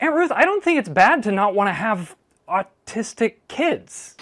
Aunt Ruth, I don't think it's bad to not want to have autistic kids.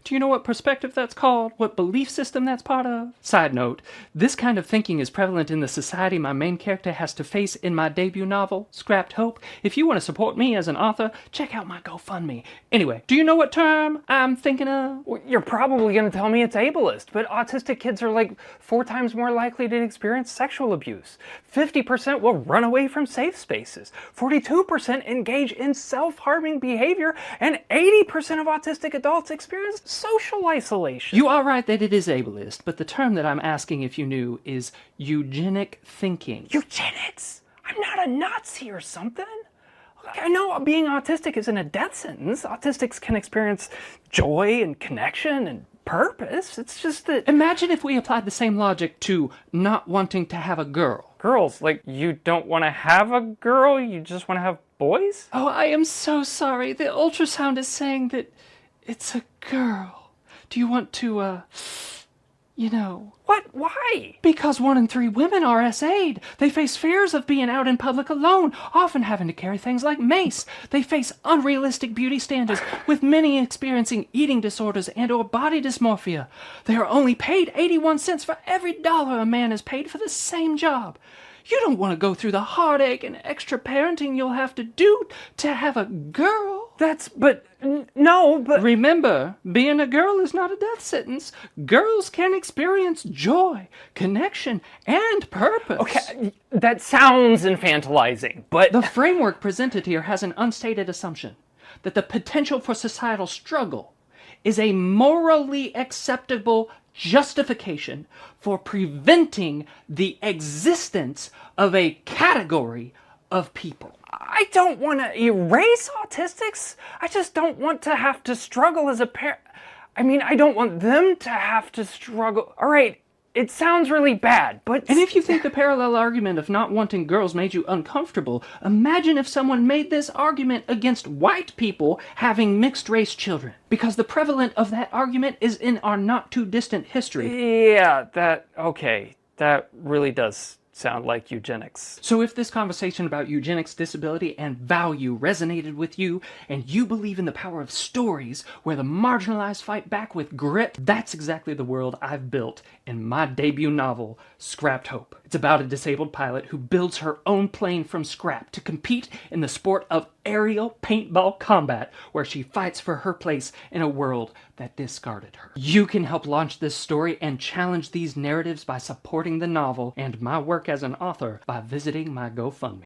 Do you know what perspective that's called? What belief system that's part of? Side note, this kind of thinking is prevalent in the society my main character has to face in my debut novel, Scrapped Hope. If you want to support me as an author, check out my GoFundMe. Anyway, do you know what term I'm thinking of? Well, you're probably going to tell me it's ableist, but autistic kids are like 4 times more likely to experience sexual abuse. 50% will run away from safe spaces. 42% engage in self-harming behavior, and 80% of autistic adults experience social isolation. You are right that it is ableist, but the term that I'm asking if you knew is eugenic thinking. Eugenics? I'm not a Nazi or something. I know being autistic isn't a death sentence. Autistics can experience joy and connection and purpose. It's just that... Imagine if we applied the same logic to not wanting to have a girl. Girls, like, you don't want to have a girl, you just want to have boys? Oh, I am so sorry. The ultrasound is saying that it's a girl. Do you want to, you know... What? Why? Because 1 in 3 women are SA'd. They face fears of being out in public alone, often having to carry things like mace. They face unrealistic beauty standards, with many experiencing eating disorders and or body dysmorphia. They are only paid 81 cents for every dollar a man is paid for the same job. You don't want to go through the heartache and extra parenting you'll have to do to have a girl. No, but... Remember, being a girl is not a death sentence. Girls can experience joy, connection, and purpose. Okay, that sounds infantilizing, but... The framework presented here has an unstated assumption that the potential for societal struggle is a morally acceptable justification for preventing the existence of a category of people. I don't want to erase autistics. I just don't want to have to struggle as a parent. I mean, I don't want them to have to struggle. All right, it sounds really bad, but... And if you think the parallel argument of not wanting girls made you uncomfortable, imagine if someone made this argument against white people having mixed-race children. Because the prevalent of that argument is in our not-too-distant history. Yeah, okay, that really does sound like eugenics. So if this conversation about eugenics, disability, and value resonated with you, and you believe in the power of stories where the marginalized fight back with grit, that's exactly the world I've built in my debut novel, Scrapped Hope. It's about a disabled pilot who builds her own plane from scrap to compete in the sport of aerial paintball combat, where she fights for her place in a world that discarded her. You can help launch this story and challenge these narratives by supporting the novel and my work as an author by visiting my GoFundMe.